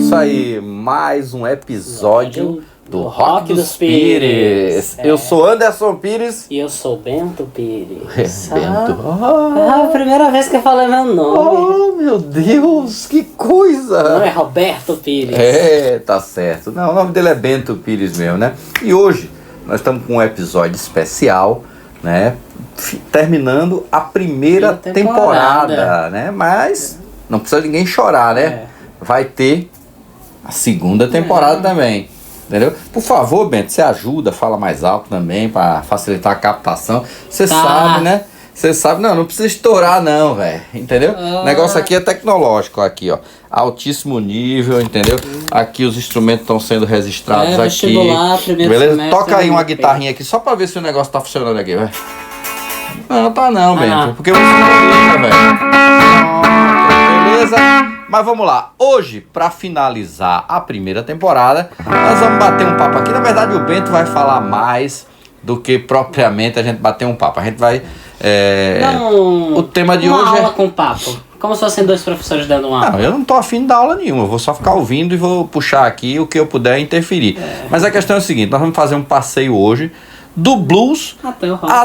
isso aí, mais um episódio do Rock dos Pires. Eu sou Anderson Pires. E eu sou Bento Pires. Bento. A primeira vez que eu falei meu nome. Oh, meu Deus, que coisa. Não é Roberto Pires. É, tá certo. Não, o nome dele é Bento Pires mesmo, né? E hoje nós estamos com um episódio especial, né? Terminando a primeira temporada, né? Mas não precisa ninguém chorar, né? Vai ter a segunda temporada também. Entendeu? Por favor, Bento, você ajuda, fala mais alto também para facilitar a captação. Você sabe, né? Você sabe, não precisa estourar não, velho. Entendeu? O negócio aqui é tecnológico, aqui, ó. Altíssimo nível, entendeu? Aqui os instrumentos estão sendo registrados aqui. Beleza? Toca aí uma guitarrinha aqui só para ver se o negócio tá funcionando aqui, velho. Não, tá não, Bento. Porque você não liga, velho. Beleza? Mas vamos lá, hoje, para finalizar a primeira temporada, nós vamos bater um papo aqui. Na verdade, o Bento vai falar mais do que propriamente a gente bater um papo. A gente vai... o tema de hoje uma aula com papo. Como se fossem dois professores dando uma aula. Não, eu não tô afim de dar aula nenhuma. Eu vou só ficar ouvindo e vou puxar aqui o que eu puder interferir. Mas a questão é o seguinte, nós vamos fazer um passeio hoje do blues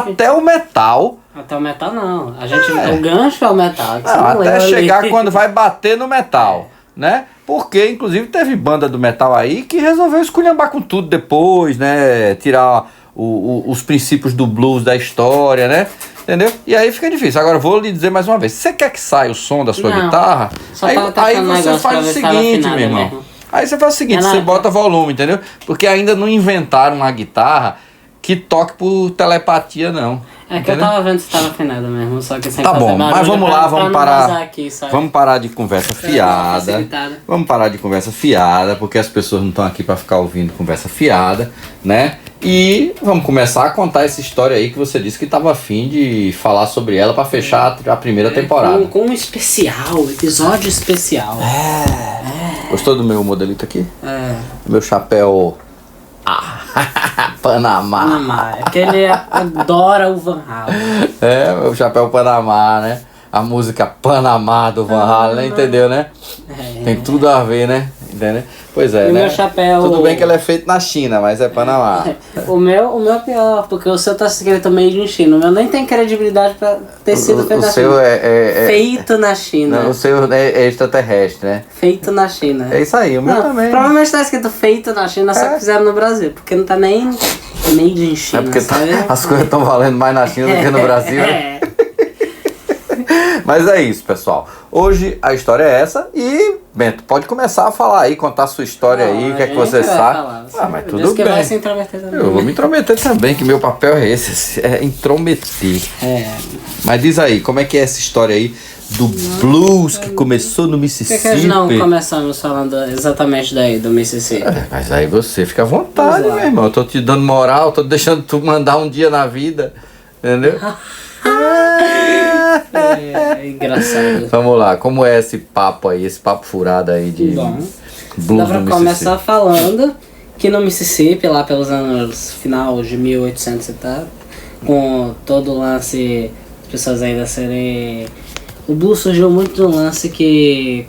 até o metal. Até o metal não. A gente o gancho é o metal. Não, até chegar quando vai bater no metal, né? Porque, inclusive, teve banda do metal aí que resolveu esculhambar com tudo depois, né? Tirar os princípios do blues da história, né? Entendeu? E aí fica difícil. Agora, vou lhe dizer mais uma vez. Você quer que saia o som da sua guitarra? Aí você faz o seguinte, meu irmão. Aí você faz o seguinte, você bota volume, entendeu? Porque ainda não inventaram uma guitarra que toque por telepatia, não. É que eu tava vendo se tava afinado mesmo, só que sem tá bom, mas vamos lá, vamos parar. Aqui, vamos parar de conversa fiada. Vamos parar de conversa fiada, porque as pessoas não estão aqui para ficar ouvindo conversa fiada, né? E vamos começar a contar essa história aí que você disse que tava afim de falar sobre ela para fechar a primeira temporada. Com um especial, episódio especial. Gostou do meu modelito aqui? Meu chapéu. Panamá. É que ele adora o Van Halen. O chapéu Panamá, né? A música Panamá do Van Halen, entendeu, né? Tem tudo a ver, né? Entendeu? Pois é, e né? Meu chapéu... Tudo bem que ele é feito na China, mas é Panamá. O meu é pior, porque o seu tá escrito made in China. O meu nem tem credibilidade pra ter sido feito na China. O seu feito na China. Não, o seu é extraterrestre, né? Feito na China. É isso aí, o meu também. Provavelmente tá escrito feito na China, só que fizeram no Brasil. Porque não tá nem made in China. É porque as coisas estão valendo mais na China do que no Brasil. Mas é isso, pessoal. Hoje a história é essa e, Bento, pode começar a falar aí, contar a sua história aí, o que é que você sabe. Mas tudo bem. Vai se intrometer também. Eu vou me intrometer também, que meu papel é esse, é intrometer. Mas diz aí, como é que é essa história aí do blues que começou no Mississippi? Por que nós não começamos falando exatamente daí, do Mississippi? Mas aí você fica à vontade, meu irmão. Eu tô te dando moral, tô deixando tu mandar um dia na vida, entendeu? Engraçado. Vamos lá, como é esse papo aí, esse papo furado aí de blues dá pra começar falando que no Mississippi, lá pelos anos final de 1800 e tal, com todo o lance, as pessoas ainda serem... O blues surgiu muito do lance que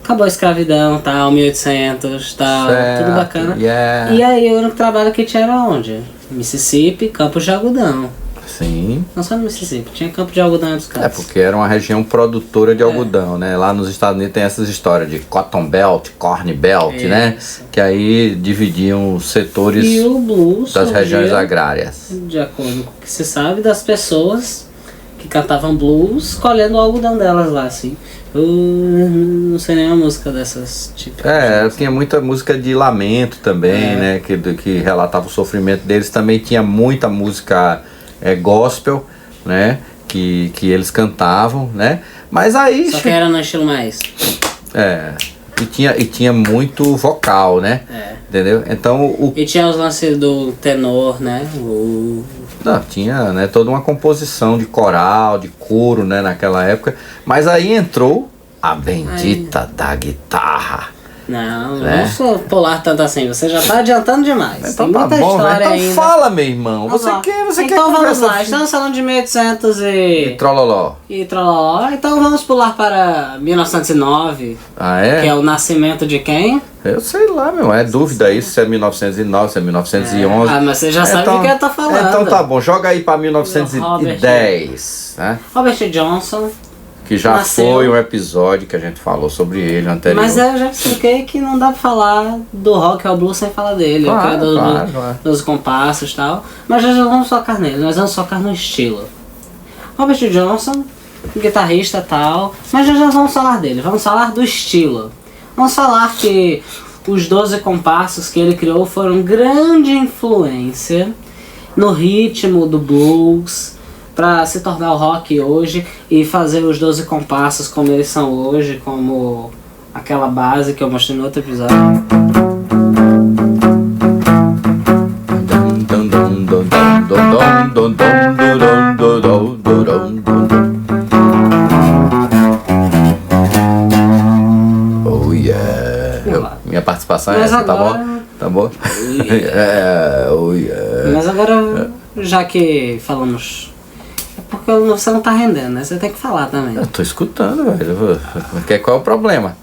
acabou a escravidão, tal, 1800, tal, tudo bacana. E aí o único trabalho que tinha era onde? Mississippi, campos de algodão. Sim. Não só no Mississippi, tinha campo de algodão dos caras. Porque era uma região produtora de algodão, né? Lá nos Estados Unidos tem essas histórias de Cotton Belt, Corn Belt, né? Que aí dividiam os setores e o blues das regiões agrárias. De acordo com o que se sabe das pessoas que cantavam blues, colhendo o algodão delas lá, assim. Eu não sei nem a música dessas tipos. Tinha muita música de lamento também, né? Que relatava o sofrimento deles. Também tinha muita música... gospel, né, que eles cantavam, né, mas aí... Só que era no estilo mais... E tinha muito vocal, né, entendeu? Então E tinha os lances do tenor, né, Não, tinha, né, toda uma composição de coral, de coro, né, naquela época, mas aí entrou a bendita da guitarra. Não, né? vamos pular tanto assim. Você já tá adiantando demais. Então tem tá muita bom, história então ainda. fala, meu irmão. Vamos Você lá. quer Então vamos conversa lá. Estamos falando de 1800 e trololó. trololó. Então vamos pular para 1909. Ah, é? Que é o nascimento de quem? Eu sei lá, meu. É dúvida isso se é 1909, se é 1911. Ah, mas você já sabe Então- o que eu tô falando. Então tá bom, joga aí pra 1910, né? Robert Johnson. Que já Nasceu. foi um episódio que a gente falou sobre ele anterior. Mas eu já expliquei que não dá pra falar do rock ao blues sem falar dele. Claro, o criador claro. dos compassos e tal. Mas já vamos focar nele, nós vamos focar no estilo. Robert Johnson, guitarrista e tal. Mas já vamos falar dele, vamos falar do estilo. Vamos falar que os 12 compassos que ele criou foram grande influência no ritmo do blues, para se tornar o rock hoje e fazer os 12 compassos como eles são hoje, como aquela base que eu mostrei no outro episódio. Oh yeah. Minha participação é Mas essa, tá agora- bom? Tá bom? É, oh yeah. Mas agora, já que falamos... É porque você não tá rendendo, né? Você tem que falar também. Eu tô escutando, velho. Qual é o problema?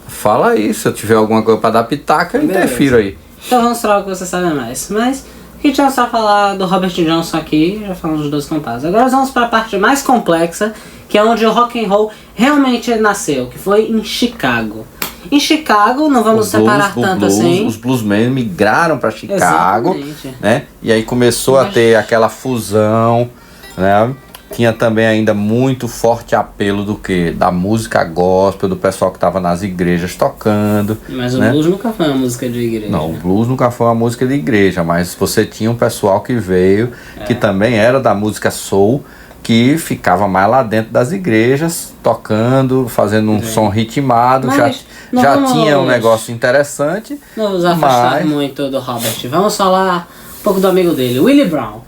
Fala aí, se eu tiver alguma coisa pra dar pitaca, eu interfiro aí. Então vamos falar o que você sabe mais. Mas o que a gente vai só falar do Robert Johnson aqui, já falamos dos 12 compassos. Agora vamos para a parte mais complexa, que é onde o rock and roll realmente nasceu, que foi em Chicago. Em Chicago, não vamos separar tanto assim. Os bluesmen migraram pra Chicago, Exatamente. né? E aí começou a ter aquela fusão, né? Tinha também ainda muito forte apelo do que? Da música gospel, do pessoal que estava nas igrejas tocando. Mas o né? blues nunca foi uma música de igreja. Não, o blues nunca foi uma música de igreja, mas você tinha um pessoal que veio, que também era da música soul, que ficava mais lá dentro das igrejas, tocando, fazendo um som ritmado, Mas não já vamos- tinha um negócio interessante. Não vamos afastar Mas- muito do Robert. Vamos falar um pouco do amigo dele, Willie Brown.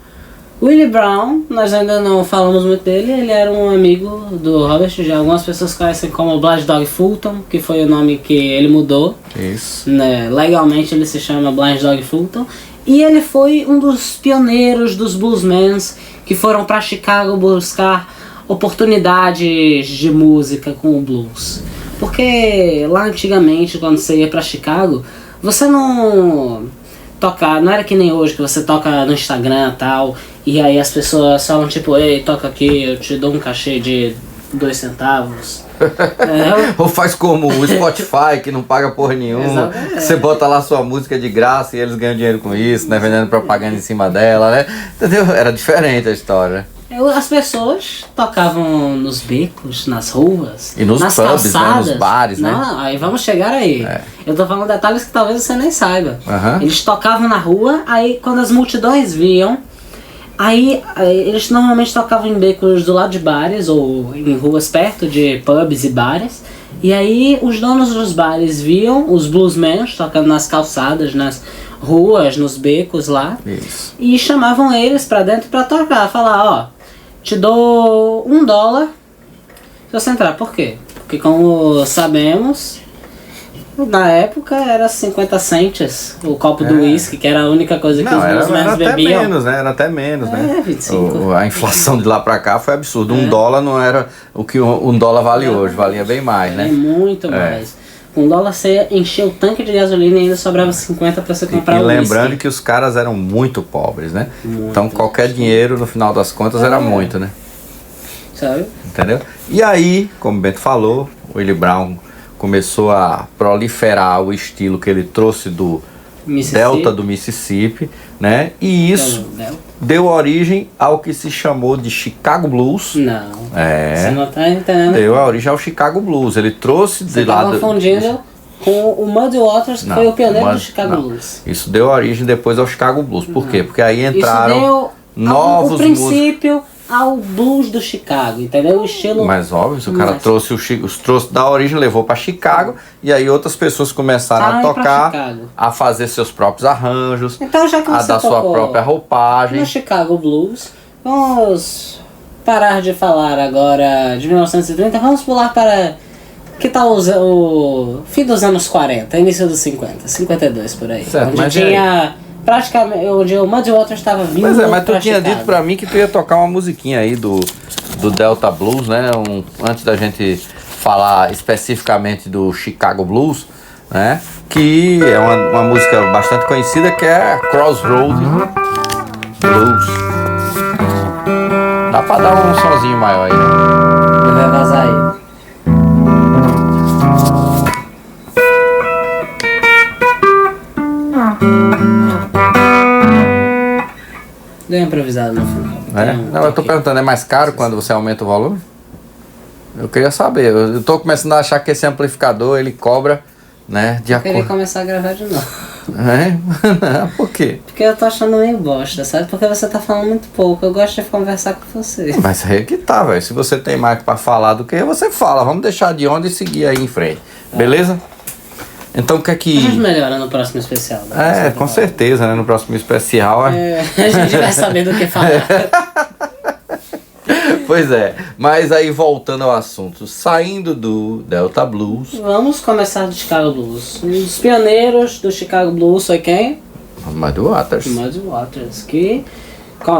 Willie Brown, nós ainda não falamos muito dele, ele era um amigo do Robert, já algumas pessoas conhecem como Blind Dog Fulton, que foi o nome que ele mudou. Isso. Né? Legalmente ele se chama Blind Dog Fulton. E ele foi um dos pioneiros dos bluesmans que foram para Chicago buscar oportunidades de música com o blues. Porque lá antigamente, quando você ia para Chicago, você não era que nem hoje, que você toca no Instagram e tal, e aí as pessoas falam tipo, ei, toca aqui, eu te dou um cachê de 2 centavos. Ou faz como o Spotify, que não paga porra nenhuma. Exatamente. Você bota lá sua música de graça e eles ganham dinheiro com isso, né? Vendendo propaganda em cima dela, né? Entendeu? Era diferente a história. As pessoas tocavam nos becos, nas ruas, E nos nas pubs, né? calçadas. Nos bares, né? Não, aí vamos chegar aí. Eu tô falando detalhes que talvez você nem saiba. Aham. Eles tocavam na rua, aí quando as multidões viam, aí eles normalmente tocavam em becos do lado de bares ou em ruas perto de pubs e bares. E aí os donos dos bares viam os bluesmen tocando nas calçadas, nas ruas, nos becos lá. Isso. E chamavam eles pra dentro pra tocar, falar, ó, te dou $1 se você entrar. Por quê? Porque como sabemos, na época era 50 cents o copo do uísque, que era a única coisa que Não, os era bluesmen até bebiam. menos, né? Era até menos, né? 25. A inflação de lá pra cá foi absurda. $1 não era o que $1 vale hoje, valia bem mais, É né? muito mais. Com $1 você enchia o tanque de gasolina e ainda sobrava 50 pra você comprar E o lembrando whisky. que os caras eram muito pobres, né? Muito. Então qualquer dinheiro, no final das contas, era muito, né? Sabe? Entendeu? E aí, como o Bento falou, o Willie Brown começou a proliferar o estilo que ele trouxe do Mississippi. delta do Mississippi, né? E isso deu origem ao que se chamou de Chicago Blues. Não. Você É, não tá entendendo. deu a origem ao Chicago Blues. Ele trouxe Você de tá lá confundindo com o Muddy Waters, que Não, foi o pioneiro do mas- Chicago não. Blues. Isso deu origem depois ao Chicago Blues. Por quê? Porque aí Isso entraram deu novos o princípio ao blues do Chicago, entendeu? O estilo... Mas óbvio, se o cara Mas- trouxe trouxe da origem, levou para Chicago, e aí outras pessoas começaram a Saem pra tocar, Chicago. a fazer seus próprios arranjos, Então, já que a você dar sua tocou própria roupagem. no Chicago Blues, vamos parar de falar agora de 1930, vamos pular para Que tal o fim dos anos 40, início dos 50, 52 por aí. Certo, onde mas tinha praticamente, onde o Muddy Waters estava vindo. Pois é, mas tu tinha dito pra mim que tu ia tocar uma musiquinha aí do Delta Blues, né? Antes da gente falar especificamente do Chicago Blues, né? Que é uma música bastante conhecida, que é Crossroad Blues. Dá pra dar um sonzinho maior aí, né? Ele vai vazar aí. Deu improvisado no final. Não, eu tô perguntando, é mais caro quando você aumenta o volume? Eu queria saber. Eu tô começando a achar que esse amplificador, ele cobra, né, de acordo. Eu queria começar a gravar de novo. É? Por quê? Porque eu tô achando meio bosta, sabe? Porque você tá falando muito pouco. Eu gosto de conversar com você. Mas aí que tá, velho. Se você tem mais pra falar do que eu, você fala. Vamos deixar de onda e seguir aí em frente. Beleza? Então o que é que... A gente melhora no próximo especial. Né? Com certeza, né? No próximo especial. A gente vai saber do que falar. Pois é. Mas aí voltando ao assunto. Saindo do Delta Blues. Vamos começar do Chicago Blues. Um dos pioneiros do Chicago Blues foi quem? Muddy Waters. Muddy Waters. Que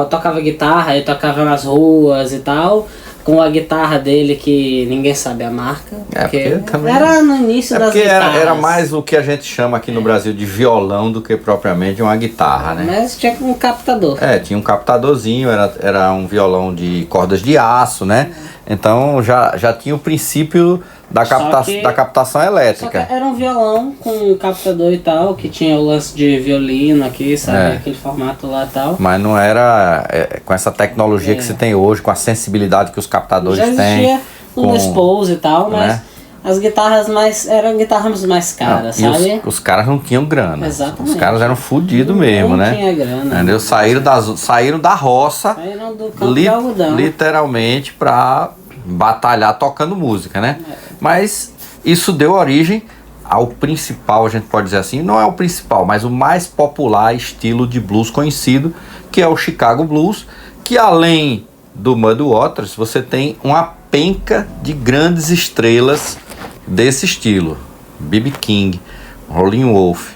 tocava guitarra, ele tocava nas ruas e tal. Com a guitarra dele que ninguém sabe a marca. Porque também... Era no início das guitarras. Era mais o que a gente chama aqui no Brasil de violão do que propriamente uma guitarra, né? Mas tinha um captador. Tinha um captadorzinho, era um violão de cordas de aço, né? Então já tinha o princípio da captação elétrica. Só que era um violão com um captador e tal, que tinha o lance de violino aqui, sabe? Aquele formato lá e tal. Mas não era com essa tecnologia que se tem hoje, com a sensibilidade que os captadores têm. Já existia um Dispose e tal, mas né? as guitarras eram guitarras mais caras, não, sabe? Os caras não tinham grana. Exatamente. Os caras eram fodidos mesmo, né? Não tinha grana. Entendeu? Saíram da roça, Saíram do campo de algodão. literalmente pra batalhar tocando música, né? Mas isso deu origem ao principal, a gente pode dizer assim, não é o principal, mas o mais popular estilo de blues conhecido, que é o Chicago Blues, que além do Muddy Waters, você tem uma penca de grandes estrelas desse estilo. B.B. King, Howlin' Wolf,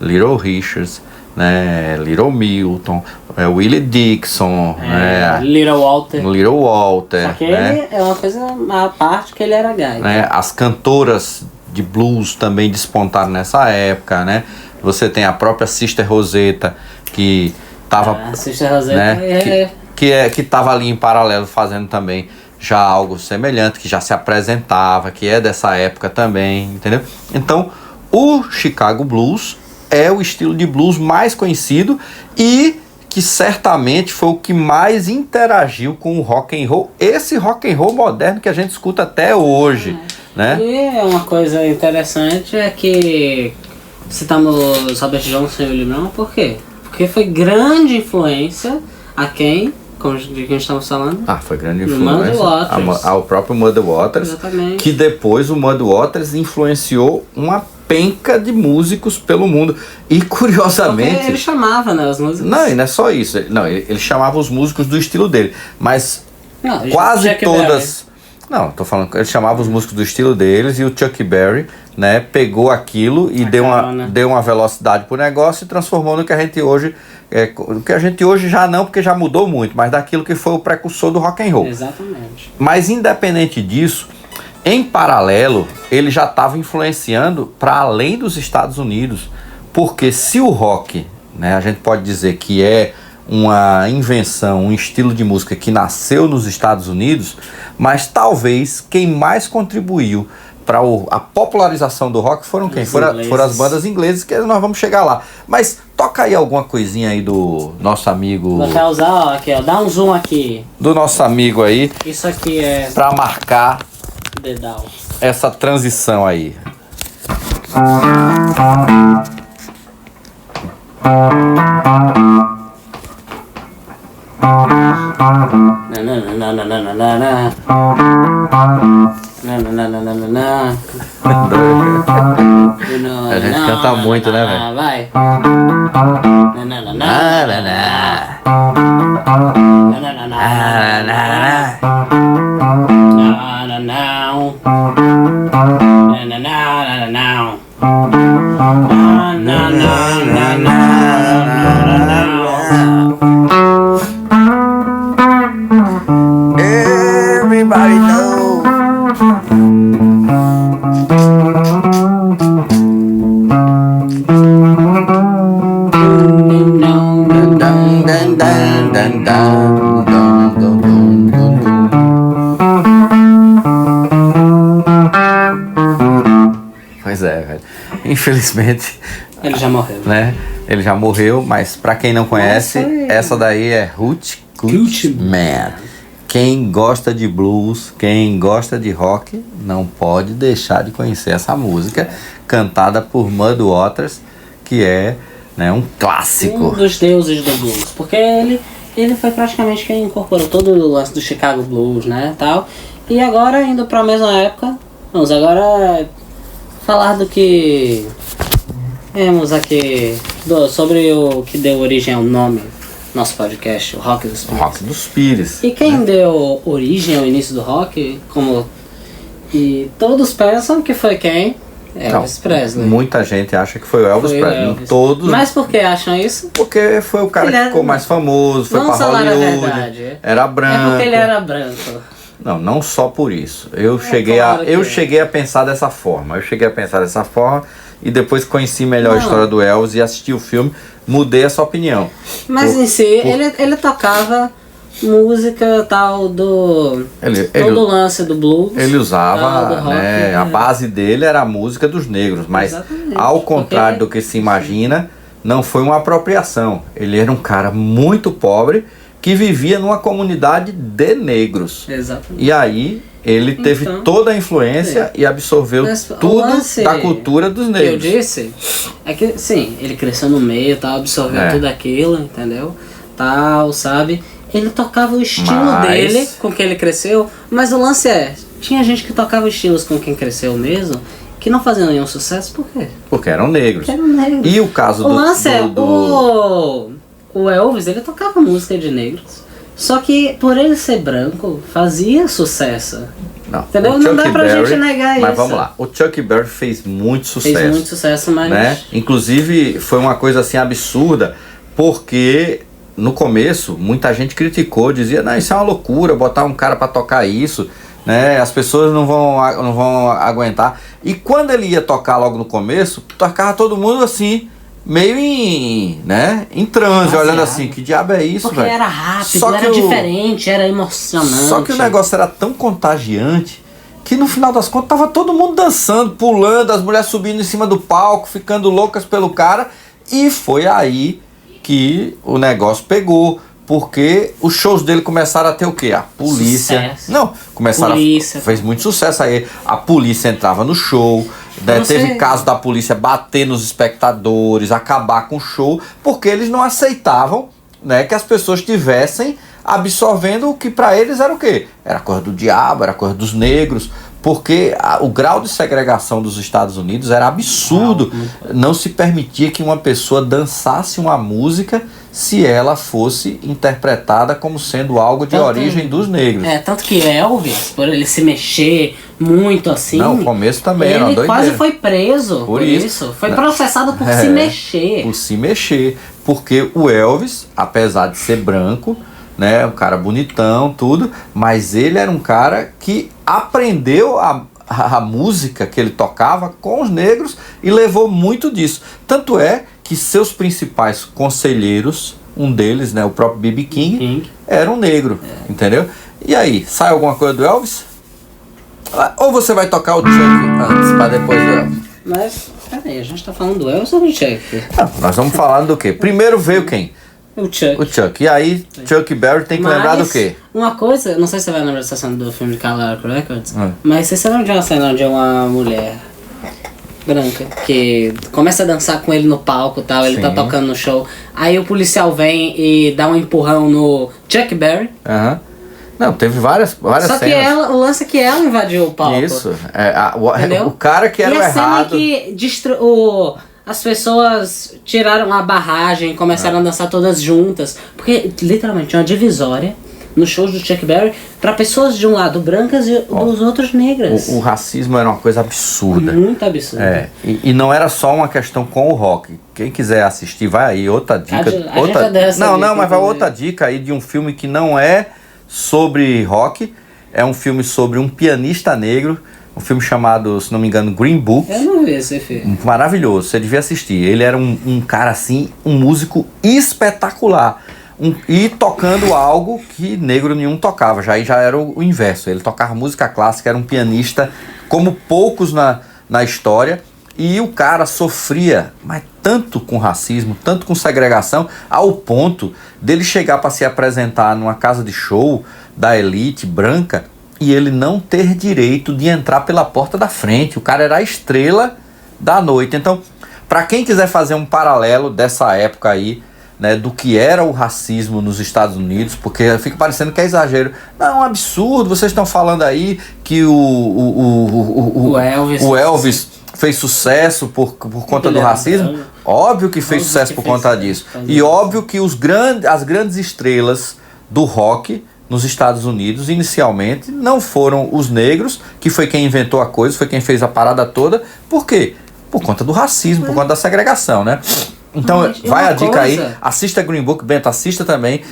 Little Richards, né, Little Milton, Willie Dixon, Little Walter. Só que ele é uma coisa, a parte que ele era gaita. Né, as cantoras de blues também despontaram nessa época, né? Você tem a própria Sister Rosetta, que tava, Sister Rosetta, né, que tava ali em paralelo fazendo também já algo semelhante, que já se apresentava, que é dessa época também, entendeu? Então, o Chicago Blues é o estilo de blues mais conhecido e que certamente foi o que mais interagiu com o rock and roll, esse rock and roll moderno que a gente escuta até hoje, né? E uma coisa interessante é que citamos Robert Johnson e Willie Brown, por quê? Porque foi grande influência a quem? De quem estamos falando? Foi grande influência. Muddy Waters. Ao próprio Muddy Waters. Exatamente. Que depois o Muddy Waters influenciou uma penca de músicos pelo mundo. E curiosamente... Porque ele chamava, né, os músicos. Não, e não é só isso. Não, ele chamava os músicos do estilo dele. Mas não, quase todas... Não, tô falando que ele chamava os músicos do estilo deles e o Chuck Berry, né, pegou aquilo e deu uma velocidade pro negócio e transformou no que a gente hoje... o que a gente hoje já não, porque já mudou muito, mas daquilo que foi o precursor do rock and roll. Exatamente. Mas independente disso, em paralelo, ele já estava influenciando para além dos Estados Unidos, porque se o rock, né, a gente pode dizer que é uma invenção, um estilo de música que nasceu nos Estados Unidos, mas talvez quem mais contribuiu para a popularização do rock foram quem? Foram as bandas inglesas, que nós vamos chegar lá. Mas toca aí alguma coisinha aí do nosso amigo... Você vai usar, ó, aqui, ó, dá um zoom aqui. Do nosso amigo aí. Isso aqui é... Para marcar dedal. Essa transição aí. A gente canta muito, né, velho? Vai. Now. Na, na, na, na, na, Everybody knows. Pois é, velho. Infelizmente. Ele já morreu. Né? Ele já morreu, mas pra quem não conhece, essa daí é Hoochie Coochie Man. Quem gosta de blues, quem gosta de rock, não pode deixar de conhecer essa música, cantada por Muddy Waters, que é, né, um clássico. Um dos deuses do blues, porque ele foi praticamente quem incorporou todo o lance do Chicago Blues, né, tal. E agora, indo pra mesma época, vamos agora falar do que temos aqui, sobre o que deu origem ao nome nosso podcast, o Rock dos Pires. Rock dos Pires. E quem deu origem ao início do rock, e todos pensam que foi quem? Elvis Presley. Muita gente acha que foi o Elvis Presley. Todos. Mas por que acham isso? Porque foi o cara que ficou mais famoso, foi pra Hollywood. Era branco. É porque ele era branco. Não só por isso. Eu cheguei a pensar dessa forma. E depois conheci melhor a história do Elvis e assisti o filme, mudei essa opinião. Mas em si, ele tocava música tal do lance do blues. Ele usava, rock, né, a base dele era a música dos negros, mas exatamente, ao contrário do que se imagina, não foi uma apropriação. Ele era um cara muito pobre que vivia numa comunidade de negros. Exatamente. E aí ele teve toda a influência e absorveu tudo da cultura dos negros. Que eu disse é que, sim, ele cresceu no meio, tal, absorveu tudo aquilo, entendeu? Tal, sabe? Ele tocava o estilo dele com que ele cresceu, mas o lance tinha gente que tocava estilos com quem cresceu mesmo, que não faziam nenhum sucesso, por quê? Porque eram negros. E o caso o Elvis, ele tocava música de negros. Só que por ele ser branco, fazia sucesso. Entendeu? Não dá pra gente negar isso. Mas vamos lá, o Chuck Berry fez muito sucesso. Fez muito sucesso, mas... né? Inclusive foi uma coisa assim absurda, porque no começo muita gente criticou, dizia, não, isso é uma loucura, botar um cara pra tocar isso, né? As pessoas não vão aguentar. E quando ele ia tocar logo no começo, tocava todo mundo assim, meio em transe, olhando assim, que diabo é isso, velho? Porque era rápido, era diferente, era emocionante. Só que o negócio era tão contagiante que no final das contas tava todo mundo dançando, pulando, as mulheres subindo em cima do palco, ficando loucas pelo cara, e foi aí que o negócio pegou. Porque os shows dele começaram a ter o quê? A polícia. Sucesso. Não, começaram fez muito sucesso aí. A polícia entrava no show, teve caso da polícia bater nos espectadores, acabar com o show, porque eles não aceitavam, né, que as pessoas estivessem absorvendo o que para eles era o quê? Era coisa do diabo, era coisa dos negros. Porque o grau de segregação dos Estados Unidos era absurdo. Não se permitia que uma pessoa dançasse uma música se ela fosse interpretada como sendo algo de origem dos negros. Tanto que Elvis, por ele se mexer muito assim... Não, o começo também era uma doideira. Ele quase foi preso por isso. Foi processado por se mexer. Por se mexer. Porque o Elvis, apesar de ser branco, né, um cara bonitão, tudo, mas ele era um cara que aprendeu a música que ele tocava com os negros e levou muito disso. Tanto é que seus principais conselheiros, um deles, né, o próprio B.B. King, era um negro, entendeu? E aí, sai alguma coisa do Elvis? Ou você vai tocar o Chuck antes, pra depois do Elvis? Mas, peraí, a gente tá falando do Elvis ou do Chuck? Não, nós vamos falar do quê? Primeiro veio quem? O Chuck. E aí, Chuck Berry tem que lembrar do quê? Uma coisa, não sei se você vai lembrar dessa cena do filme de Cadillac Records, mas você lembra de uma cena onde uma mulher branca que começa a dançar com ele no palco e tal, ele tá tocando no show, aí o policial vem e dá um empurrão no Chuck Berry. Não, teve várias Só que cenas. o lance é que ela invadiu o palco. Isso, o cara que era o errado. E a cena que as pessoas tiraram a barragem, começaram a dançar todas juntas. Porque literalmente tinha uma divisória nos shows do Chuck Berry para pessoas de um lado brancas e dos outros negras. O racismo era uma coisa absurda. Muito absurda. E não era só uma questão com o rock. Quem quiser assistir, vai aí, outra dica. Mas vai outra dica aí de um filme que não é sobre rock, é um filme sobre um pianista negro, um filme chamado, se não me engano, Green Book. Eu não vi esse filme. Maravilhoso, você devia assistir. Ele era um cara assim, um músico espetacular. E tocando algo que negro nenhum tocava, já era o inverso. Ele tocava música clássica, era um pianista como poucos na história. E o cara sofria, mas tanto com racismo, tanto com segregação, ao ponto dele chegar para se apresentar numa casa de show da elite branca e ele não ter direito de entrar pela porta da frente. O cara era a estrela da noite. Então, para quem quiser fazer um paralelo dessa época aí, né, do que era o racismo nos Estados Unidos, porque fica parecendo que é exagero. Não, é um absurdo, vocês estão falando aí que o Elvis fez sucesso por conta do racismo. Óbvio que fez sucesso por conta disso. E óbvio que as grandes estrelas do rock nos Estados Unidos, inicialmente, não foram os negros, que foi quem inventou a coisa, foi quem fez a parada toda. Por quê? Por conta do racismo, por conta da segregação, né? Então, vai a dica aí, assista Green Book, Bento, assista também.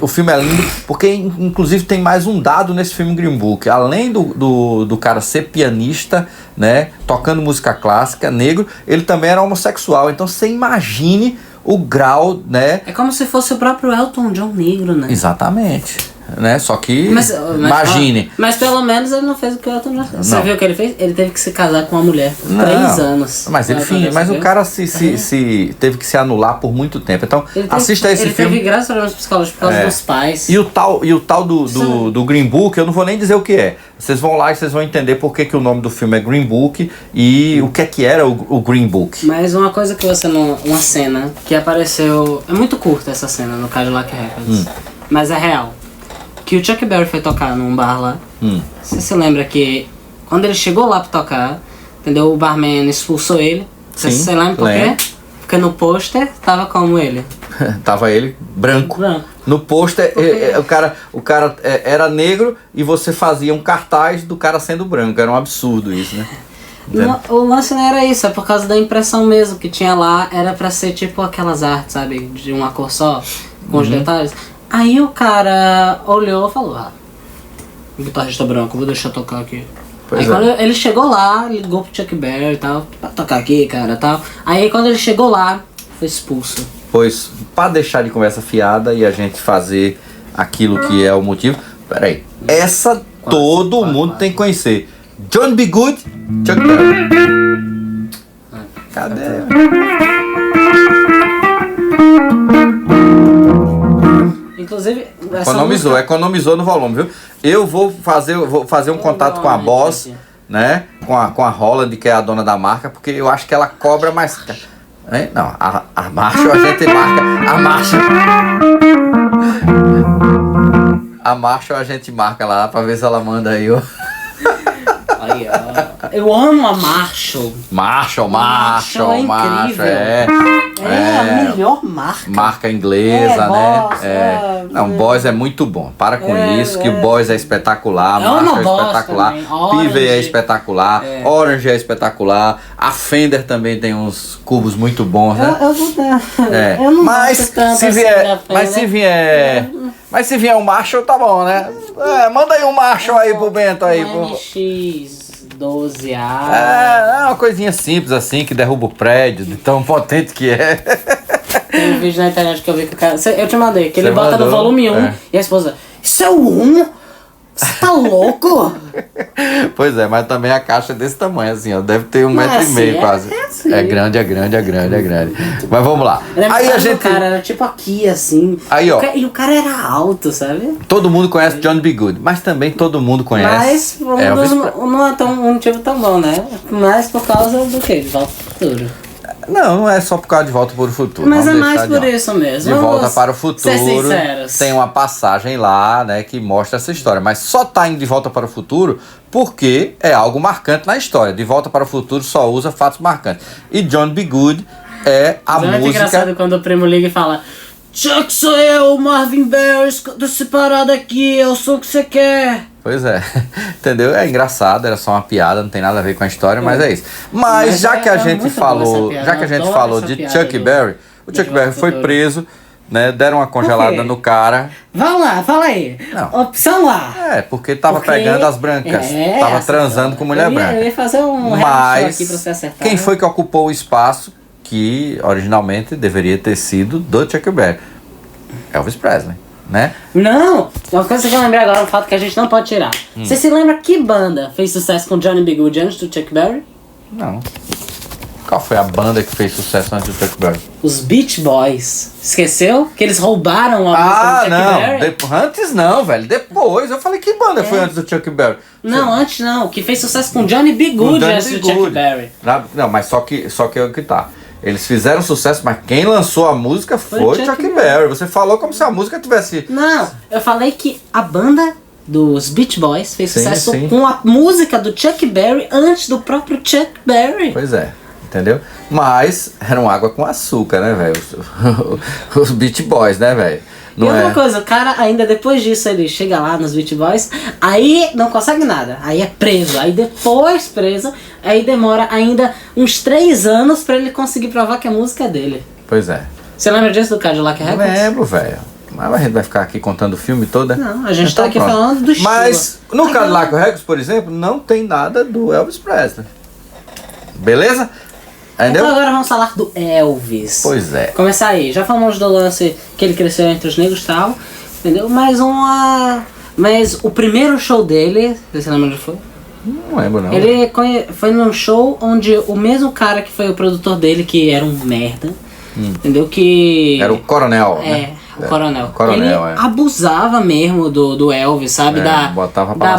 O filme é lindo, porque inclusive tem mais um dado nesse filme Green Book. Além do cara ser pianista, né, tocando música clássica, negro, ele também era homossexual. Então você imagine o grau, né? É como se fosse o próprio Elton John negro, né? Exatamente. Né? Só que, imagine. Mas pelo menos ele não fez o que o Elton John fez. Você viu o que ele fez? Ele teve que se casar com uma mulher por 3 anos. Mas o cara se teve que se anular por muito tempo. Então, assista esse filme. Ele teve graças a problemas psicológicos por causa dos pais. E o tal do Green Book, eu não vou nem dizer o que é. Vocês vão lá e vocês vão entender por que o nome do filme é Green Book e o que era o Green Book. Mas uma coisa que você não... Uma cena que apareceu... É muito curta essa cena no Cadillac Records. Mas é real. Que o Chuck Berry foi tocar num bar lá. Você se lembra que quando ele chegou lá pra tocar, entendeu? O barman expulsou ele. Você lembra por quê? Porque no pôster tava como ele. Tava ele branco. No pôster o cara era negro e você fazia um cartaz do cara sendo branco. Era um absurdo isso, né? O lance não era isso, é por causa da impressão mesmo que tinha lá. Era pra ser tipo aquelas artes, sabe? De uma cor só, com os detalhes. Aí o cara olhou e falou, o guitarrista branco, vou deixar tocar aqui. Quando ele chegou lá, ligou pro Chuck Berry e tal, pra tocar aqui, cara, e tal. Aí quando ele chegou lá, foi expulso. Pois, pra deixar de conversa fiada e a gente fazer aquilo que é o motivo, peraí, todo mundo tem que conhecer. John B. Good, Chuck Berry. Cadê? Inclusive, economizou no volume, viu? Eu vou fazer um contato com a Boss, né? Com a Holland, que é a dona da marca, porque eu acho que ela cobra mais. Não, a marcha a gente marca. A marcha a gente marca lá pra ver se ela manda aí, ó. Aí, ó. Eu amo a Marshall. Marshall é incrível. É a melhor marca. Marca inglesa, né? Não, Boss é muito bom. Para com isso, que o Boss é espetacular, a Marshall é espetacular, Pivey é espetacular, Orange é espetacular, a Fender também tem uns cubos muito bons, né? Eu vou dar. Eu não gosto tanto Mas se vier um Marshall, tá bom, né? Manda aí um Marshall aí pro Bento aí. MX-12A. É uma coisinha simples assim, que derruba o prédio, de tão potente que é. Tem um vídeo na internet que eu vi que o cara... Eu te mandei, que ele bota no volume 1 e a esposa... Isso é o 1? Você tá louco? Pois é, mas também a caixa é desse tamanho, assim, ó. Deve ter 1,5 m quase. É grande. Mas vamos lá. Aí a gente... cara era tipo aqui, assim. Aí, ó. E o cara era alto, sabe? Todo mundo conhece John B. Good, mas também todo mundo conhece... Mas não é um motivo tão bom, né? Mas por causa do quê? De Volta ao Futuro. Não é só por causa de Volta para o Futuro. Mas é mais por isso mesmo. De Volta para o Futuro tem uma passagem lá, né, que mostra essa história. Mas só tá indo de Volta para o Futuro porque é algo marcante na história. De Volta para o Futuro só usa fatos marcantes. E John B. Good é a música... É muito engraçado quando o primo liga e fala... Chuck, sou eu, Marvin Berry, tô separado aqui, eu sou o que você quer. Pois é, entendeu? É engraçado, era só uma piada, não tem nada a ver com a história, mas é isso. Mas já que a gente falou, de Chuck Berry, o Chuck Berry foi preso, né? Deram uma congelada no cara. Vamos lá, fala aí. Não. Opção A. Porque tava pegando as brancas, tava transando com mulher branca. Eu ia fazer um mas aqui pra você acertar. Quem foi que ocupou o espaço que originalmente deveria ter sido do Chuck Berry? Elvis Presley. Né? Não! Uma coisa que eu lembrei agora, um fato que a gente não pode tirar. Você se lembra que banda fez sucesso com Johnny B. Good antes do Chuck Berry? Não. Qual foi a banda que fez sucesso antes do Chuck Berry? Os Beach Boys. Esqueceu? Que eles roubaram a música do Chuck Berry? Antes não, velho. Depois. Eu falei, que banda foi antes do Chuck Berry? Não, antes não. Que fez sucesso com Johnny B. Good antes do Chuck Berry. Não, mas só que é o que tá. Eles fizeram sucesso, mas quem lançou a música foi o Chuck Berry. Você falou como se a música tivesse... Não, eu falei que a banda dos Beach Boys fez sucesso sim. com a música do Chuck Berry antes do próprio Chuck Berry. Pois é, entendeu? Mas eram água com açúcar, né, velho? Os Beach Boys, né, velho? E outra coisa, o cara ainda depois disso ele chega lá nos Beach Boys, aí não consegue nada, aí é preso, aí depois preso, aí demora ainda uns 3 anos pra ele conseguir provar que a música é dele. Pois é. Você lembra disso do Cadillac Records? Lembro, velho. Mas a gente vai ficar aqui contando o filme todo, né? Não, a gente tá aqui falando do estilo. Mas no Cadillac Records, por exemplo, não tem nada do Elvis Presley. Beleza? Entendeu? Então agora vamos falar do Elvis. Pois é. Começar aí. Já falamos do lance que ele cresceu entre os negros e tal, entendeu? Mas o primeiro show dele, você lembra onde foi? Não lembro não. Ele foi num show onde o mesmo cara que foi o produtor dele, que era um merda, entendeu? Que... Era o Coronel, né? O Coronel. Coronel, ele abusava mesmo do Elvis, sabe? Da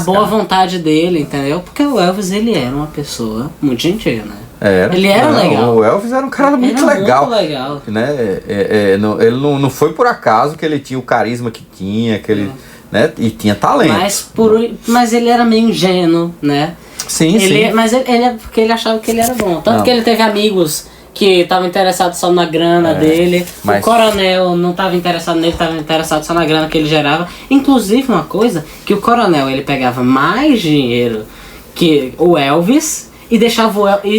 boa vontade dele, entendeu? Porque o Elvis, ele era uma pessoa muito gentil, né? Ele era legal. O Elvis era um cara muito legal. Muito legal. Né? Ele não foi por acaso que ele tinha o carisma que tinha, que ele, né? E tinha talento. Mas ele era meio ingênuo, né? Sim. Mas ele porque ele achava que ele era bom. Tanto que ele teve amigos que estavam interessados só na grana dele. O Coronel não estava interessado nele, estava interessado só na grana que ele gerava. Inclusive uma coisa, que o Coronel ele pegava mais dinheiro que o Elvis e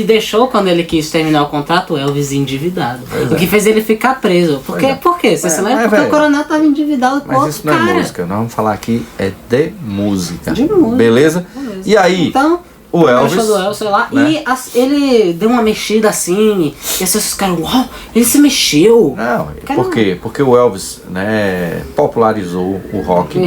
deixou quando ele quis terminar o contrato o Elvis endividado. O que fez ele ficar preso. Por quê? Você se lembra? Porque o Coronel estava endividado com outro cara. Mas isso não é música, nós vamos falar aqui de música. De música. Beleza? E aí, então, o Elvis, do Elvis, sei lá, né? E ele deu uma mexida assim, e as pessoas ficaram, uau, ele se mexeu. Não, por quê? Porque o Elvis, né, popularizou o rock,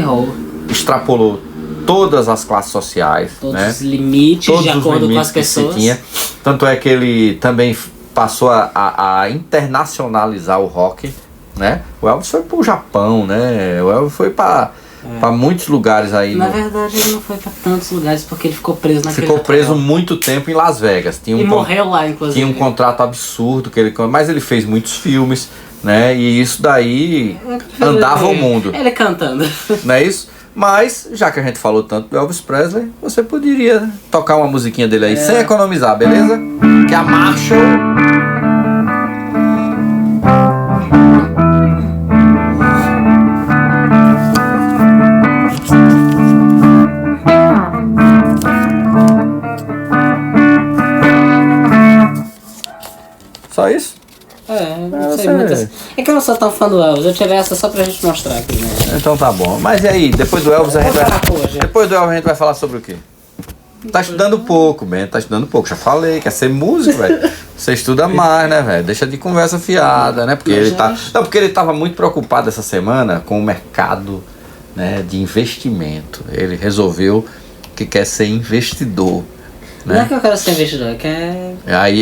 extrapolou todas as classes sociais, todos os limites, de acordo com as pessoas. Que tinha. Tanto é que ele também passou a internacionalizar o rock, né? O Elvis foi pro Japão, né? O Elvis foi para muitos lugares aí. Na verdade, ele não foi para tantos lugares porque ele ficou preso naquele Ficou preso muito tempo em Las Vegas. Morreu lá, inclusive. Tinha um contrato absurdo mas ele fez muitos filmes, né? E isso daí andava o mundo. Ele cantando. Não é isso? Mas, já que a gente falou tanto do Elvis Presley, você poderia tocar uma musiquinha dele aí sem economizar, beleza? Que é a Marshall. Só isso? Não sei muito assim. É que eu não sou tão fã do Elvis, eu tirei essa só pra gente mostrar aqui, né? Então tá bom. Mas e aí, depois do Elvis a gente vai falar sobre o quê? Tá estudando pouco, Ben, tá estudando pouco. Já falei, quer ser músico, velho. Você estuda mais, né, velho? Deixa de conversa fiada, né? Porque ele tava muito preocupado essa semana com o mercado, né, de investimento. Ele resolveu que quer ser investidor. Né? Não é que eu quero ser investidor, é que é...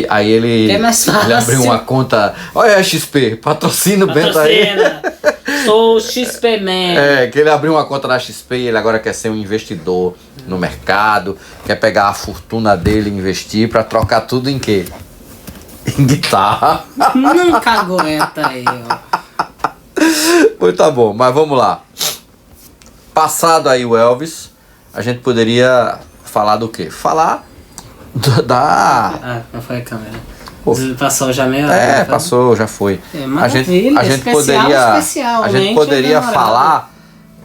Aí ele, é mais fácil. Ele abriu uma conta. Olha a XP, patrocina o Bento aí. Sou o XP Man. Que ele abriu uma conta na XP e ele agora quer ser um investidor no mercado, quer pegar a fortuna dele e investir pra trocar tudo em quê? Em guitarra. Nunca aguenta eu. Pois tá bom, mas vamos lá. Passado aí o Elvis, a gente poderia falar do quê? Falar não foi a câmera. Pô, passou já meio. passou, já foi. A gente poderia falar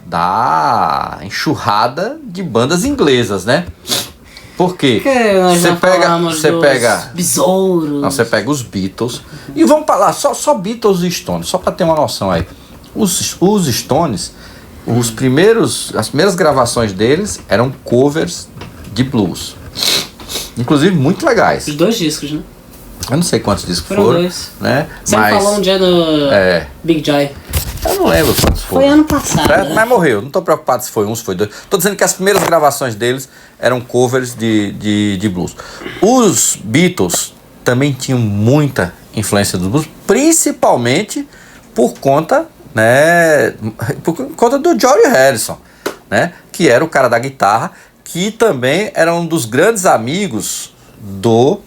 da enxurrada de bandas inglesas, né? Por quê? Você pega besouros. Não, você pega os Beatles. E vamos falar só Beatles e Stones, só para ter uma noção aí. Os Stones, as primeiras gravações deles eram covers de blues. Inclusive muito legais. Os 2 discos, né? Eu não sei quantos discos foram. 2. Né? Você falou um dia do Big Joy. Eu não lembro quantos foram. Foi ano passado. Né? Mas morreu. Não tô preocupado se foi um, se foi 2. Tô dizendo que as primeiras gravações deles eram covers de blues. Os Beatles também tinham muita influência do blues, principalmente por conta, né, do George Harrison, né, que era o cara da guitarra, que também era um dos grandes amigos do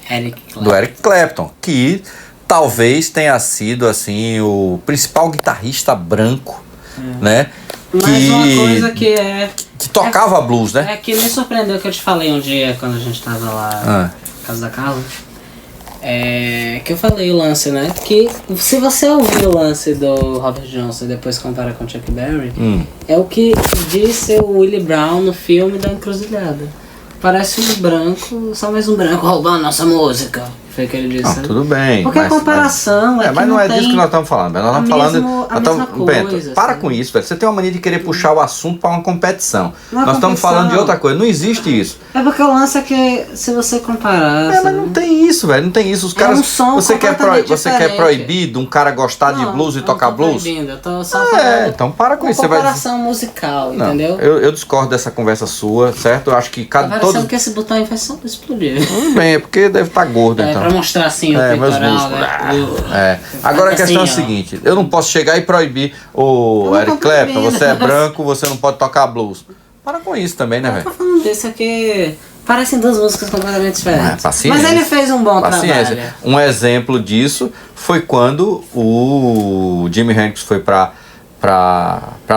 Eric Clapton, que talvez tenha sido assim o principal guitarrista branco, né? Mas uma coisa que tocava blues, né? É que me surpreendeu que eu te falei um dia quando a gente tava lá na casa da Carla. Que eu falei o lance, né? Que se você ouvir o lance do Robert Johnson e depois compara com Chuck Berry, é o que disse o Willie Brown no filme da Encruzilhada. Parece um branco, só mais um branco roubando nossa música. Foi o que ele disse. Tudo bem. Porque a comparação mas não é disso que nós estamos falando. Nós estamos falando. Coisa, para assim. com isso, velho. Você tem uma mania de querer puxar o assunto para uma competição. Nós estamos competição. falando de outra coisa. Não existe isso. É porque o lance é que se você comparar. Mas não tem isso, velho. Não tem isso. Os caras. Você quer proibir de um cara gostar de blues e tocar blues? Eu tô só falando. Então para com isso. Comparação musical, entendeu? Eu discordo dessa conversa sua, certo? Eu acho que Comparação que esse botão aí faz só explodir. Tudo bem, é porque deve estar gordo, então. Pra mostrar assim o peitoral, né? Agora a questão é a seguinte, eu não posso chegar e proibir o Eric Clapton, você é branco, você não pode tocar blues. Para com isso também, né, velho? Eu tô falando disso aqui, parecem 2 músicas completamente diferentes. Paciência. Mas ele fez um bom trabalho. Um exemplo disso foi quando o Jimi Hendrix foi pra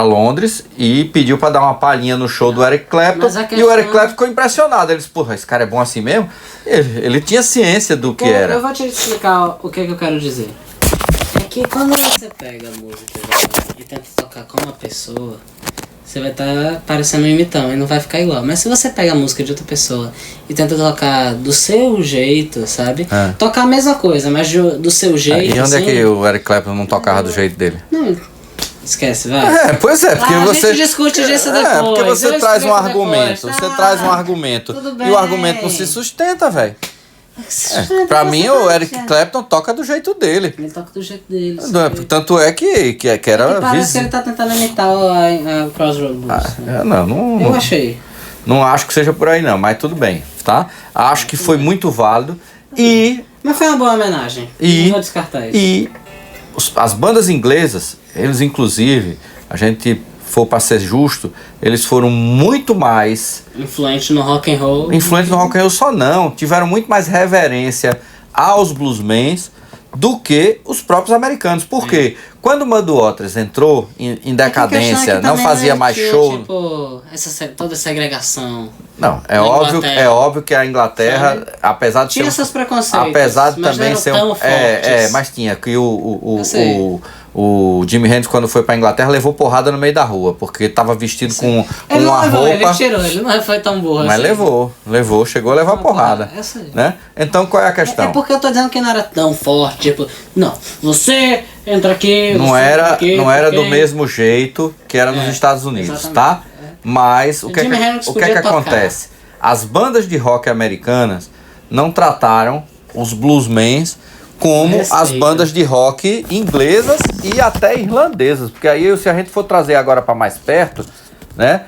Londres e pediu pra dar uma palhinha no show do Eric Clapton, e o Eric Clapton ficou impressionado. Ele disse, porra, esse cara é bom assim mesmo? Ele tinha ciência do que era. Eu vou te explicar o que eu quero dizer. É que quando você pega a música e tenta tocar com uma pessoa, você vai estar parecendo um imitão e não vai ficar igual. Mas se você pega a música de outra pessoa e tenta tocar do seu jeito, sabe? Tocar a mesma coisa, mas do seu jeito. E onde é que o Eric Clapton não tocava do jeito dele? Não. Esquece, vai. Pois é, porque você. A gente discute disso depois. Porque você traz um argumento. Depois. Você traz um argumento. Bem. E o argumento não se sustenta, velho. Pra mim, o Eric Clapton toca do jeito dele. Ele toca do jeito dele. Tanto é que era parece que ele tá tentando imitar a Crossroads Blues. Eu achei. Não acho que seja por aí, não, mas tudo bem, tá? Acho que foi muito válido. Mas foi uma boa homenagem. Não vou descartar isso. E as bandas inglesas, eles inclusive, a gente for para ser justo, eles foram muito mais influentes no rock and roll. Influentes no rock and roll só não, tiveram muito mais reverência aos bluesmen do que os próprios americanos. Por quê? Quando o Muddy Waters entrou em decadência, não fazia mais show. Tipo, toda essa segregação. Não, é óbvio que a Inglaterra, apesar de tinha seus preconceitos, apesar de também ser mas tinha que o Jimi Hendrix, quando foi pra Inglaterra, levou porrada no meio da rua, porque estava vestido com uma roupa. Ele tirou, ele não foi tão burro mas assim. levou, chegou a levar porrada. Né? Então qual é a questão? É porque eu tô dizendo que não era tão forte, tipo, não, você entra aqui. Não era do mesmo jeito que era nos Estados Unidos, exatamente. Tá? Mas o que é que acontece? As bandas de rock americanas não trataram os bluesmen como as bandas de rock inglesas e até irlandesas, porque aí se a gente for trazer agora para mais perto, né,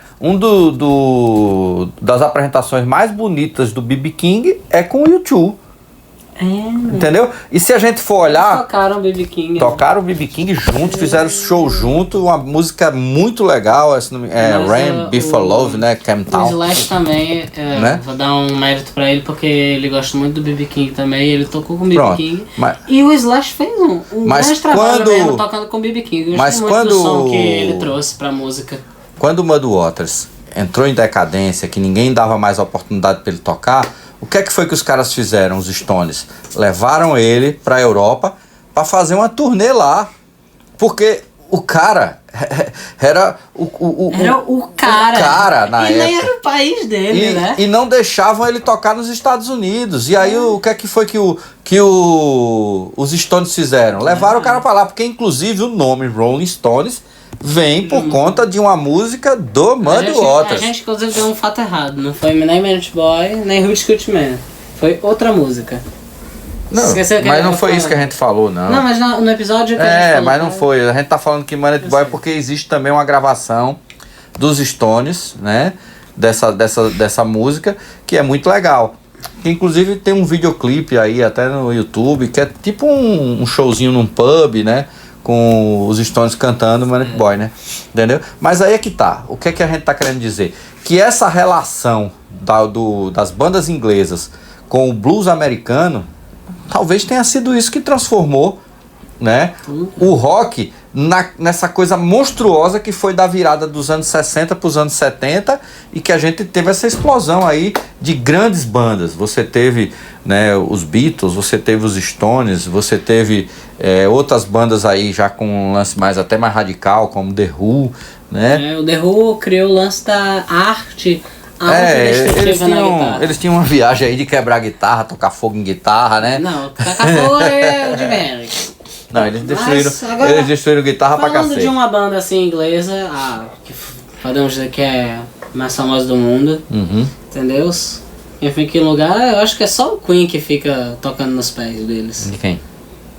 das apresentações mais bonitas do B.B. King é com o U2. Entendeu? E se a gente for olhar, eles tocaram o B.B. King juntos, fizeram show junto, uma música muito legal, Rain Before Love, né, Camptown. O Slash também, né? Vou dar um mérito pra ele porque ele gosta muito do B.B. King também, ele tocou com o B.B. King. E o Slash fez um grande trabalho mesmo tocando com o B.B. King. Eu gostei muito do som que ele trouxe pra música. Quando o Muddy Waters entrou em decadência, que ninguém dava mais oportunidade pra ele tocar, O que é que foi que os caras fizeram, os Stones? Levaram ele pra Europa pra fazer uma turnê lá. Porque o cara era o cara na época. E nem era o país dele, né? E não deixavam ele tocar nos Estados Unidos. E aí o que é que foi que os Stones fizeram? Levaram o cara pra lá, porque inclusive o nome Rolling Stones vem por conta de uma música do Muddy Waters. A gente inclusive deu um fato errado. Não foi nem Manic Boy, nem Who Scoot Man. Foi outra música. Não, mas não foi isso que a gente falou, não. Não, mas no episódio que a gente falou, mas não foi. A gente tá falando que Manic Boy porque existe também uma gravação dos Stones, né? Dessa música, que é muito legal. Que inclusive tem um videoclipe aí até no YouTube, que é tipo um showzinho num pub, né? Com os Stones cantando Manic Boy, né? Entendeu? Mas aí é que tá. O que é que a gente tá querendo dizer? Que essa relação das bandas inglesas com o blues americano, talvez tenha sido isso que transformou, né, o rock nessa coisa monstruosa que foi da virada dos anos 60 para os anos 70 e que a gente teve essa explosão aí de grandes bandas. Você teve, né, os Beatles, você teve os Stones, você teve outras bandas aí já com um lance até mais radical, como The Who, né? O The Who criou o lance da arte. Eles tinham uma viagem aí de quebrar guitarra, tocar fogo em guitarra, né? Não, tocar fogo é o Jimi Hendrix. Não, eles destruíram guitarra pra cacete. Falando de uma banda assim inglesa, que podemos dizer que é mais famosa do mundo, entendeu? Enfim, que lugar, eu acho que é só o Queen que fica tocando nos pés deles. De quem?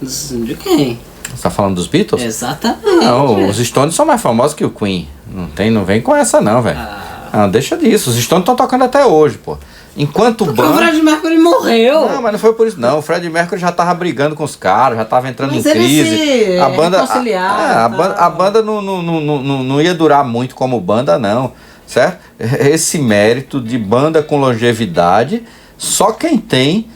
De quem? Você tá falando dos Beatles? Exatamente. Não, os Stones são mais famosos que o Queen. Não vem com essa não, velho. Deixa disso. Os Stones estão tocando até hoje, pô. Enquanto o O Fred Mercury morreu. Não, mas não foi por isso não. O Fred Mercury já tava brigando com os caras, já tava entrando em crise. A banda não ia durar muito como banda, não. Certo? Esse mérito de banda com longevidade, só quem tem,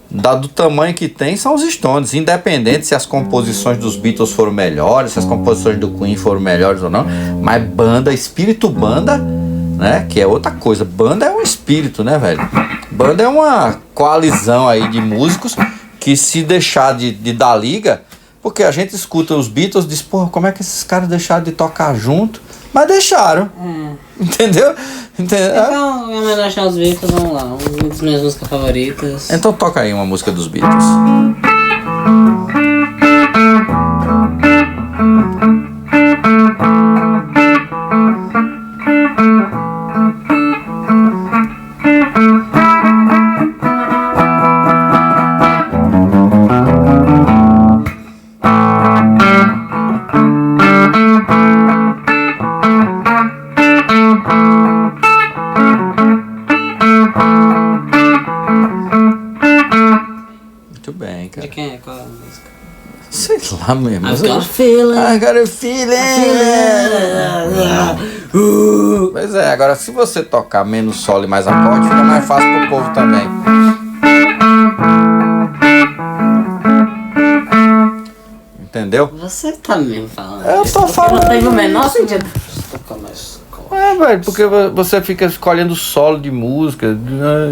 do tamanho que tem, são os Stones. Independente se as composições dos Beatles foram melhores, se as composições do Queen foram melhores ou não. Mas banda, espírito banda, né? Que é outra coisa. Banda é um espírito, né, velho? Banda é uma coalizão aí de músicos que, se deixar de dar liga, porque a gente escuta os Beatles e diz, porra, como é que esses caras deixaram de tocar junto? Mas deixaram. Entendeu? Então, em homenagem aos Beatles, vamos lá. Uma das minhas músicas favoritas. Então toca aí uma música dos Beatles. Lá mesmo. I've got a feeling. I got a feeling. Pois é, agora se você tocar menos solo e mais acorde, fica mais fácil pro povo também. Entendeu? Você tá mesmo falando. Eu tô falando. Não teve o menor sentido. Velho, porque você fica escolhendo solo de música,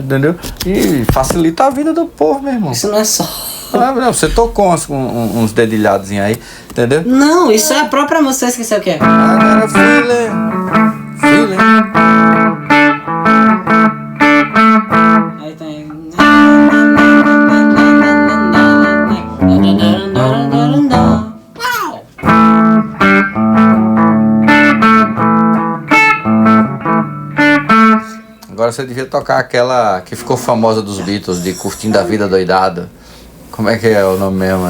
entendeu? E facilita a vida do povo, meu irmão. Isso não é só. Não, você tocou uns dedilhados aí, entendeu? Não, isso é a própria música, você esqueceu o que é? Agora feeling. Aí tem. Agora você devia tocar aquela que ficou famosa dos Beatles, de Curtindo a Vida Doidado. Como é que é o nome mesmo?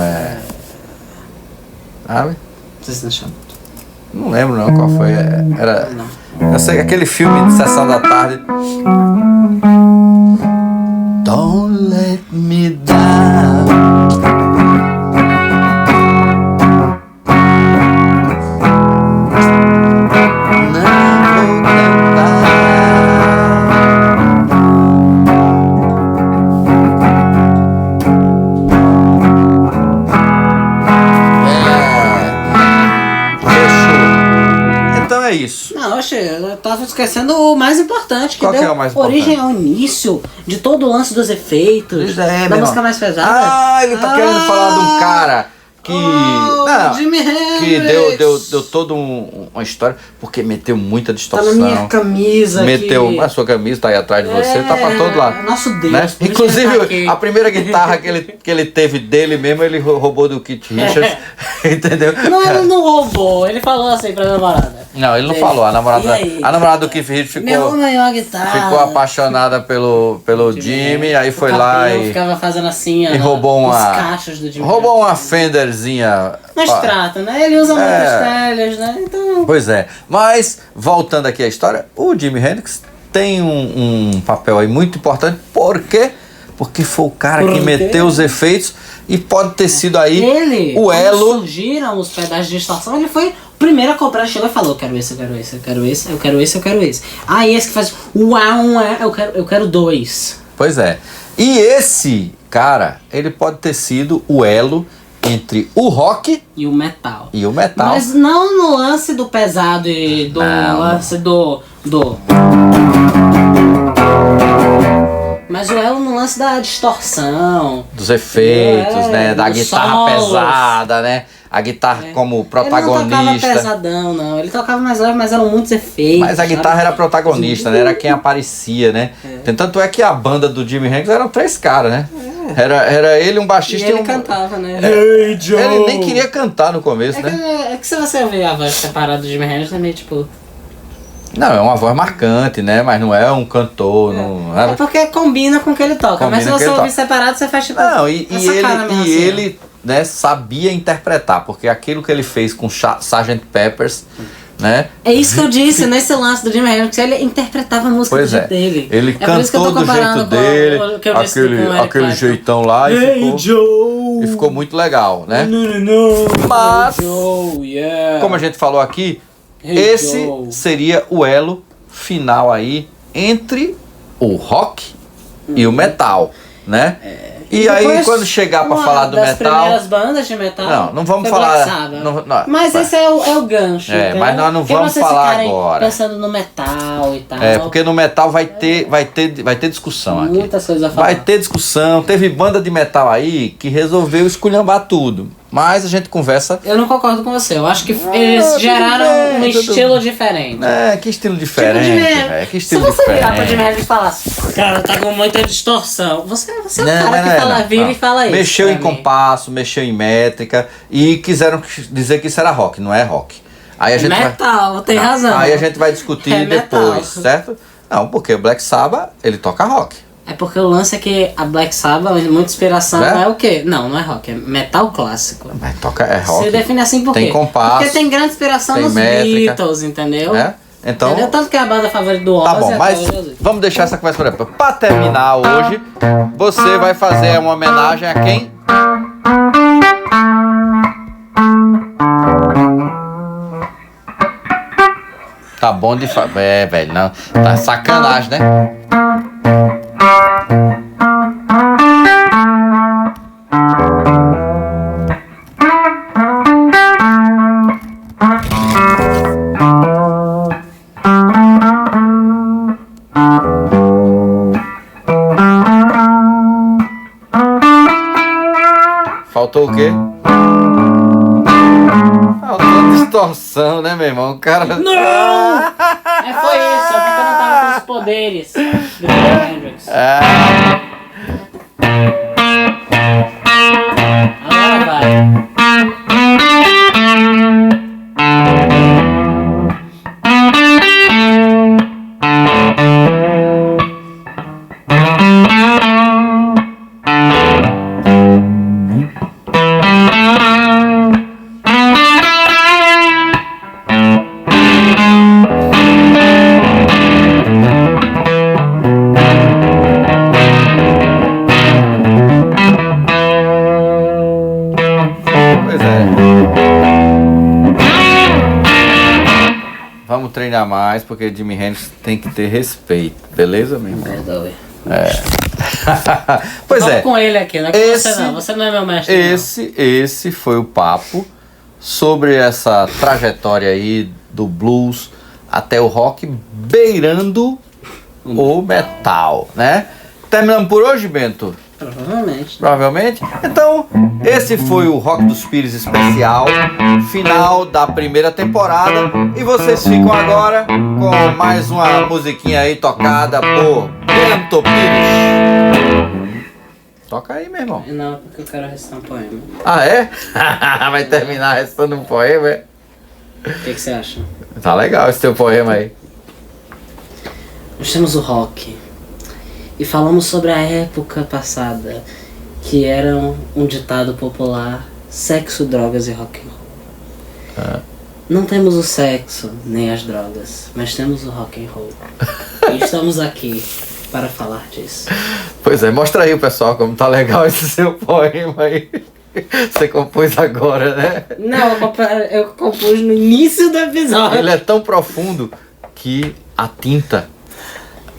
Sabe? Não lembro não qual foi. Era. Eu sei que aquele filme de Sessão da Tarde. Don't let me down. é isso. Não, oxe, eu tava esquecendo o mais importante, que Qual deu que é o mais origem importante? ao início de todo o lance dos efeitos, Isso é, da meu música irmão. mais pesada. Ah, ele tá querendo falar de um cara que... não, Jimi Hendrix. que deu toda uma história, porque meteu muita Tá distorção. na minha camisa Meteu, aqui. a sua camisa tá aí atrás de você, tá pra todo lado. Nosso Deus. Né? por isso que ele Inclusive, tá aqui. a primeira guitarra que ele teve dele mesmo, ele roubou do Keith Richards, entendeu? Não, ele não roubou, ele falou assim pra namorada. Não, ele não falou. A E namorada aí? do Keith Richards Me arruma aí uma guitarra. ficou apaixonada pelo Jimmy, aí foi lá Eu e ficava fazendo assim, ó, roubou os uma... cachos do Jimmy. roubou uma Fenderzinha. Mas ó. trata, né? Ele usa muitas telhas, né? Então... Pois é, mas voltando aqui à história, o Jimi Hendrix tem um papel aí muito importante, por quê? Porque foi o cara que meteu os efeitos e pode ter sido aí Ele, o quando elo. surgiram os pedais de distorção, ele foi o primeiro a comprar, chegou e falou, eu quero esse, eu quero esse, eu quero esse, eu quero esse, eu quero esse. Aí esse que faz eu quero dois. Pois é. E esse cara, ele pode ter sido o elo entre o rock E o metal. e o metal. Mas não no lance do pesado e do Não. lance do... Mas o elo no lance da distorção. Dos efeitos, né? Da dos guitarra solos. pesada, né? A guitarra como Ele não protagonista. tocava pesadão, não. Ele tocava mais leve, mas eram muitos efeitos. Mas a guitarra sabe? era protagonista, né? Era quem aparecia, né? Tanto é que a banda do Jimi Hendrix eram 3 caras, né? Era ele, um E baixista ele um... cantava, né? Hey, Joe! Ele nem queria cantar no começo, né? É que se você ver a voz separada do Jimi Hendrix, é meio tipo... Não, é uma voz marcante, né? Mas não é um cantor, não... É porque combina com o que ele toca. Combina Mas se com o que você ele ouvir toca. separado, você faz tipo... Não, e essa cara mesmo assim, ele né, sabia interpretar, porque aquilo que ele fez com Sgt. Peppers, né? É isso que eu disse, nesse lance do Jimi Hendrix, ele interpretava a música Pois do é, jeito dele. ele É por isso que eu tô cantou do comparando jeito com dele, o que eu disse com o Eric aquele Clapton. jeitão lá, e ficou muito legal, né? Mas, Joe, yeah. como a gente falou aqui, Hey, esse Joe. seria o elo final aí entre o rock e o metal, né? E aí, depois, quando chegar pra uma falar do das metal... primeiras bandas de metal. Não vamos foi falar... Black Sabbath. não, Mas vai. esse é o gancho. É, entendeu? mas nós não Porque vamos vocês falar ficarem agora. pensando no metal e tal. Porque no metal vai ter discussão aqui. Muitas coisas a falar. Vai ter discussão. Teve banda de metal aí que resolveu esculhambar tudo. Mas a gente conversa... Eu não concordo com você. Eu acho que eles geraram bem, um tudo estilo diferente. que estilo diferente, Tipo, velho. Que estilo se você virar pro diferente. Jimi Hendrix e falar assim, cara, tá com muita distorção. Você é o cara Não, vira não. e fala isso. Mexeu pra em mim. compasso, mexeu em métrica e quiseram dizer que isso era rock, não é rock. Aí a gente Metal, tem Não, razão. Aí a gente vai discutir É metal. depois, certo? Não, porque o Black Sabbath, ele toca rock. É porque o lance é que a Black Sabbath, muita inspiração, Né? é o quê? Não é rock, é metal clássico. Mas é rock. Se define assim por Tem quê? compasso, Porque tem grande inspiração tem nos métrica. Beatles, entendeu? Né? Então, Entendeu? Tanto que é a banda favorita do Ozzy tá bom, até mas hoje é Ozzy. vamos deixar essa conversa por exemplo. Pra terminar hoje, você vai fazer uma homenagem a quem? Tá bom de fazer. É, velho, não. Tá sacanagem, né? Faltou o quê? Faltou distorção, né, meu irmão? O cara. Não! É, foi isso, é porque eu não tava com os poderes do Jimi Hendrix. Ah, Agora vai. pois é. Vamos treinar mais, porque Jimi Hendrix tem que ter respeito, beleza, meu irmão? Perdoe. Pois Vamos é. com ele aqui, não é com Esse- você não. Você não é meu mestre. Esse foi o papo sobre essa trajetória aí do blues, até o rock beirando o metal, né? Terminamos por hoje, Bento? Provavelmente. Então, esse foi o Rock dos Pires especial, final da primeira temporada. E vocês ficam agora com mais uma musiquinha aí tocada por Bento Pires. Toca aí, meu irmão. Não, porque eu quero recitar um poema. Ah, é? Vai terminar recitando um poema, é? O que você acha? Tá legal esse teu poema aí. Nós temos o rock. E falamos sobre a época passada, que era um ditado popular: sexo, drogas e rock and roll. Não temos o sexo, nem as drogas, mas temos o rock and roll. E estamos aqui para falar disso. Pois é, mostra aí, pessoal, como tá legal esse seu poema aí. Você compôs agora, né? Não, eu compus no início do episódio. Ele é tão profundo que a tinta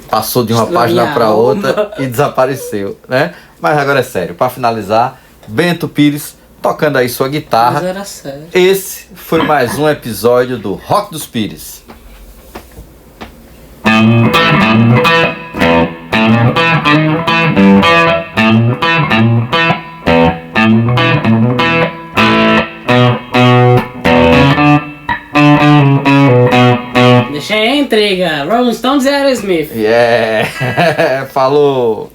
passou de uma página para outra e desapareceu, né? Mas agora é sério, para finalizar, Bento Pires tocando aí sua guitarra. Mas era sério. Esse foi mais um episódio do Rock dos Pires. Deixa aí a intriga. Rolling Stones e Aerosmith. Yeah! Falou!